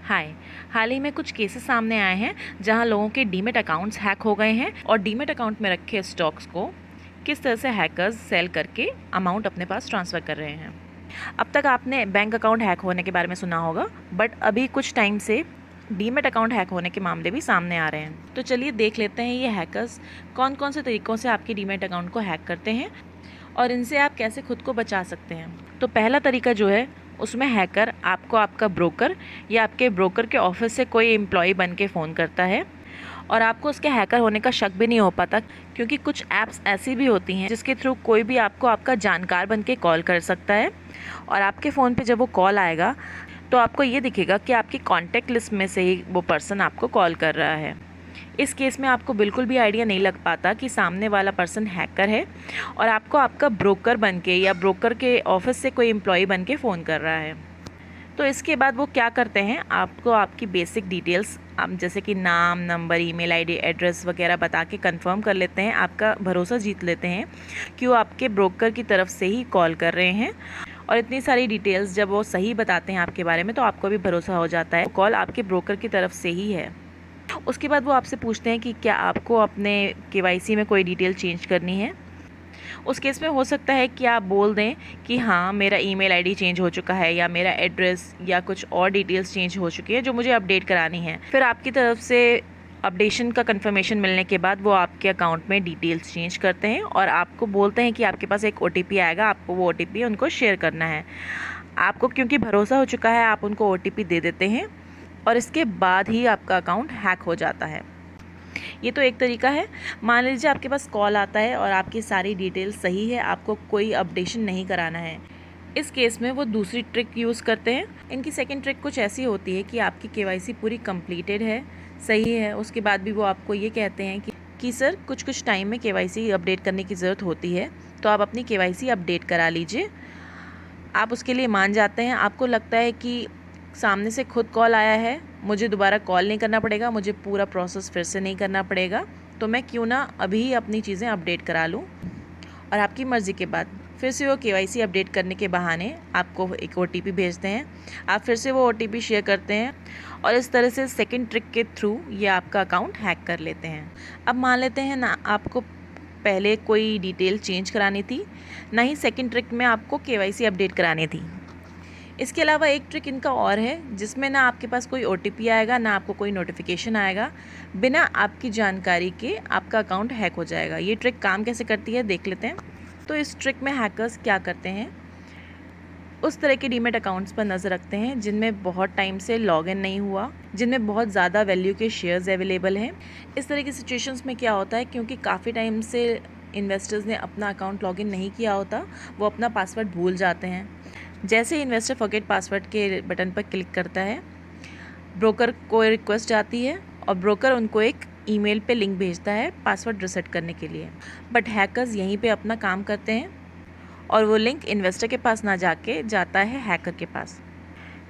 हाय। हाल ही में कुछ केसेस सामने आए हैं जहां लोगों के डीमैट अकाउंट्स हैक हो गए हैं और डीमैट अकाउंट में रखे स्टॉक्स को किस तरह से हैकर्स सेल करके अमाउंट अपने पास ट्रांसफ़र कर रहे हैं। अब तक आपने बैंक अकाउंट हैक होने के बारे में सुना होगा, बट अभी कुछ टाइम से डीमैट अकाउंट हैक होने के मामले भी सामने आ रहे हैं। तो चलिए देख लेते हैं ये हैकर्स कौन कौन से तरीक़ों से आपके डीमैट अकाउंट को हैक करते हैं और इनसे आप कैसे खुद को बचा सकते हैं। तो पहला तरीका जो है, उसमें हैकर आपको आपका ब्रोकर या आपके ब्रोकर के ऑफिस से कोई एम्प्लॉय बन के फ़ोन करता है और आपको उसके हैकर होने का शक भी नहीं हो पाता, क्योंकि कुछ ऐप्स ऐसी भी होती हैं जिसके थ्रू कोई भी आपको आपका जानकार बन के कॉल कर सकता है और आपके फ़ोन पे जब वो कॉल आएगा तो आपको ये दिखेगा कि आपकी कॉन्टैक्ट लिस्ट में से ही वो पर्सन आपको कॉल कर रहा है। इस केस में आपको बिल्कुल भी आइडिया नहीं लग पाता कि सामने वाला पर्सन हैकर है और आपको आपका ब्रोकर बन के या ब्रोकर के ऑफिस से कोई एम्प्लॉय बन के फ़ोन कर रहा है। तो इसके बाद वो क्या करते हैं, आपको आपकी बेसिक डिटेल्स जैसे कि नाम, नंबर, ईमेल आईडी, एड्रेस वगैरह बता के कंफर्म कर लेते हैं, आपका भरोसा जीत लेते हैं कि वो आपके ब्रोकर की तरफ से ही कॉल कर रहे हैं। और इतनी सारी डिटेल्स जब वो सही बताते हैं आपके बारे में तो आपको भी भरोसा हो जाता है कॉल आपके ब्रोकर की तरफ से ही है। उसके बाद वो आपसे पूछते हैं कि क्या आपको अपने केवाईसी में कोई डिटेल चेंज करनी है। उस केस में हो सकता है कि आप बोल दें कि हाँ, मेरा ईमेल आईडी चेंज हो चुका है या मेरा एड्रेस या कुछ और डिटेल्स चेंज हो चुकी है जो मुझे अपडेट करानी है। फिर आपकी तरफ से अपडेशन का कंफर्मेशन मिलने के बाद वो आपके अकाउंट में डिटेल्स चेंज करते हैं और आपको बोलते हैं कि आपके पास एक OTP आएगा, आपको वो OTP उनको शेयर करना है। आपको क्योंकि भरोसा हो चुका है, आप उनको OTP दे देते हैं और इसके बाद ही आपका अकाउंट हैक हो जाता है। ये तो एक तरीका है। मान लीजिए आपके पास कॉल आता है और आपकी सारी डिटेल सही है, आपको कोई अपडेशन नहीं कराना है। इस केस में वो दूसरी ट्रिक यूज़ करते हैं। इनकी सेकंड ट्रिक कुछ ऐसी होती है कि आपकी KYC पूरी कंप्लीटेड है, सही है, उसके बाद भी वो आपको ये कहते हैं कि सर कुछ टाइम में KYC अपडेट करने की ज़रूरत होती है, तो आप अपनी KYC अपडेट करा लीजिए। आप उसके लिए मान जाते हैं। आपको लगता है कि सामने से खुद कॉल आया है, मुझे दोबारा कॉल नहीं करना पड़ेगा, मुझे पूरा प्रोसेस फिर से नहीं करना पड़ेगा, तो मैं क्यों ना अभी अपनी चीज़ें अपडेट करा लूँ। और आपकी मर्ज़ी के बाद फिर से वो KYC अपडेट करने के बहाने आपको एक OTP भेजते हैं। आप फिर से वो OTP शेयर करते हैं और इस तरह से सेकंड ट्रिक के थ्रू ये आपका अकाउंट हैक कर लेते हैं। अब मान लेते हैं ना आपको पहले कोई डिटेल चेंज करानी थी, ना ही सेकंड ट्रिक में आपको KYC अपडेट करानी थी। इसके अलावा एक ट्रिक इनका और है जिसमें ना आपके पास कोई OTP आएगा, ना आपको कोई नोटिफिकेशन आएगा, बिना आपकी जानकारी के आपका अकाउंट हैक हो जाएगा। ये ट्रिक काम कैसे करती है देख लेते हैं। तो इस ट्रिक में हैकर्स क्या करते हैं, उस तरह के डीमैट अकाउंट्स पर नज़र रखते हैं जिनमें बहुत टाइम से लॉगिन नहीं हुआ, जिनमें बहुत ज़्यादा वैल्यू के शेयर्स अवेलेबल हैं। इस तरह की सिचुएशंस में क्या होता है, क्योंकि काफ़ी टाइम से इन्वेस्टर्स ने अपना अकाउंट लॉगिन नहीं किया होता, वो अपना पासवर्ड भूल जाते हैं। जैसे ही इन्वेस्टर फॉरगेट पासवर्ड के बटन पर क्लिक करता है, ब्रोकर को रिक्वेस्ट आती है और ब्रोकर उनको एक ईमेल पे लिंक भेजता है पासवर्ड रीसेट करने के लिए। बट हैकर्स यहीं पे अपना काम करते हैं और वो लिंक इन्वेस्टर के पास ना जाके जाता है हैकर के पास।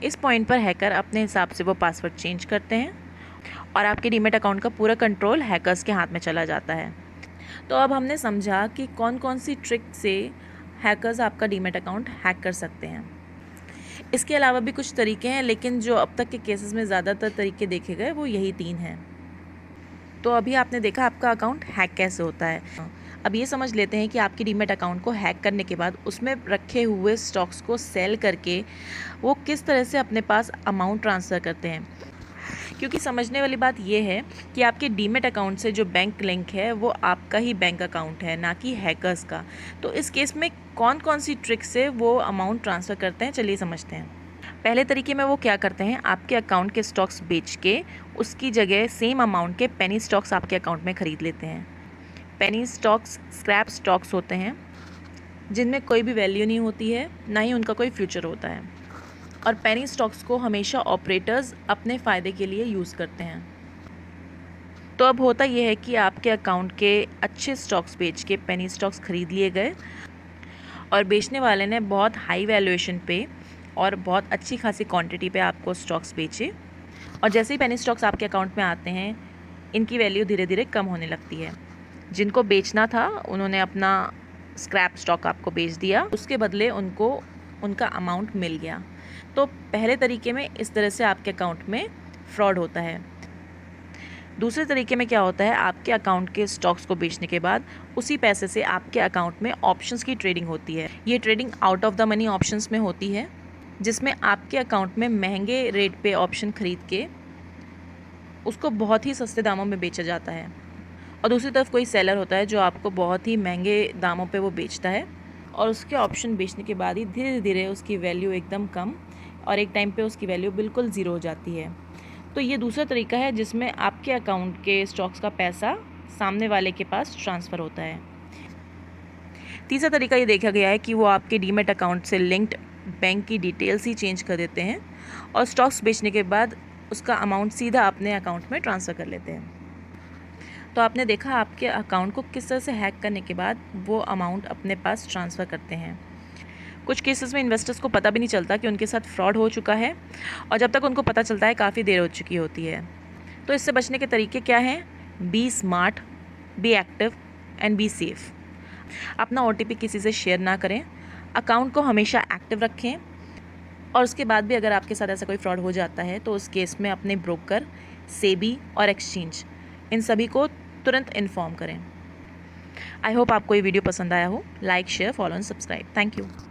इस पॉइंट पर हैकर अपने हिसाब से वो पासवर्ड चेंज करते हैं और आपके डीमैट अकाउंट का पूरा कंट्रोल हैकर्स के हाथ में चला जाता है। तो अब हमने समझा कि कौन कौन सी ट्रिक से हैकर्स आपका डीमैट अकाउंट हैक कर सकते हैं। इसके अलावा भी कुछ तरीके हैं, लेकिन जो अब तक के केसेस में ज़्यादातर तरीके देखे गए वो यही 3 हैं। तो अभी आपने देखा आपका अकाउंट हैक कैसे होता है। अब ये समझ लेते हैं कि आपके डीमैट अकाउंट को हैक करने के बाद उसमें रखे हुए स्टॉक्स को सेल करके वो किस तरह से अपने पास अमाउंट ट्रांसफ़र करते हैं। क्योंकि समझने वाली बात ये है कि आपके डीमैट अकाउंट से जो बैंक लिंक है वो आपका ही बैंक अकाउंट है, ना कि हैकर्स का। तो इस केस में कौन कौन सी ट्रिक से वो अमाउंट ट्रांसफ़र करते हैं, चलिए समझते हैं। पहले तरीके में वो क्या करते हैं, आपके अकाउंट के स्टॉक्स बेच के उसकी जगह सेम अमाउंट के पेनी स्टॉक्स आपके अकाउंट में ख़रीद लेते हैं। पेनी स्टॉक्स स्क्रैप स्टॉक्स होते हैं जिनमें कोई भी वैल्यू नहीं होती है, ना ही उनका कोई फ्यूचर होता है। और पेनी स्टॉक्स को हमेशा ऑपरेटर्स अपने फ़ायदे के लिए यूज़ करते हैं। तो अब होता यह है कि आपके अकाउंट के अच्छे स्टॉक्स बेच के पेनी स्टॉक्स ख़रीद लिए गए और बेचने वाले ने बहुत हाई वैल्यूएशन पे और बहुत अच्छी खासी क्वांटिटी पे आपको स्टॉक्स बेचे। और जैसे ही पेनी स्टॉक्स आपके अकाउंट में आते हैं, इनकी वैल्यू धीरे धीरे कम होने लगती है। जिनको बेचना था उन्होंने अपना स्क्रैप स्टॉक आपको बेच दिया, उसके बदले उनको उनका अमाउंट मिल गया। तो पहले तरीके में इस तरह से आपके अकाउंट में फ्रॉड होता है। दूसरे तरीके में क्या होता है, आपके अकाउंट के स्टॉक्स को बेचने के बाद उसी पैसे से आपके अकाउंट में ऑप्शंस की ट्रेडिंग होती है। ये trading out of the money options में होती है, जिसमें आपके अकाउंट में महंगे रेट पे ऑप्शन खरीद के उसको बहुत ही सस्ते दामों में बेचा जाता है, और दूसरी तरफ कोई सेलर होता है जो आपको बहुत ही महंगे दामों पे वो बेचता है, और उसके ऑप्शन बेचने के बाद ही धीरे धीरे उसकी वैल्यू एकदम कम और एक टाइम पे उसकी वैल्यू बिल्कुल ज़ीरो हो जाती है। तो ये दूसरा तरीका है जिसमें आपके अकाउंट के स्टॉक्स का पैसा सामने वाले के पास ट्रांसफ़र होता है। तीसरा तरीका ये देखा गया है कि वो आपके डीमैट अकाउंट से लिंक्ड बैंक की डिटेल्स ही चेंज कर देते हैं और स्टॉक्स बेचने के बाद उसका अमाउंट सीधा अपने अकाउंट में ट्रांसफ़र कर लेते हैं। तो आपने देखा आपके अकाउंट को किस तरह से हैक करने के बाद वो अमाउंट अपने पास ट्रांसफ़र करते हैं। कुछ केसेस में इन्वेस्टर्स को पता भी नहीं चलता कि उनके साथ फ्रॉड हो चुका है, और जब तक उनको पता चलता है काफ़ी देर हो चुकी होती है। तो इससे बचने के तरीके क्या हैं? Be smart, be active and be safe. अपना OTP किसी से शेयर ना करें, अकाउंट को हमेशा एक्टिव रखें, और उसके बाद भी अगर आपके साथ ऐसा कोई फ्रॉड हो जाता है तो उस केस में अपने ब्रोकर, सेबी और एक्सचेंज, इन सभी को तुरंत इन्फॉर्म करें। आई होप आपको ये वीडियो पसंद आया हो। Like, share, follow and subscribe. Thank you.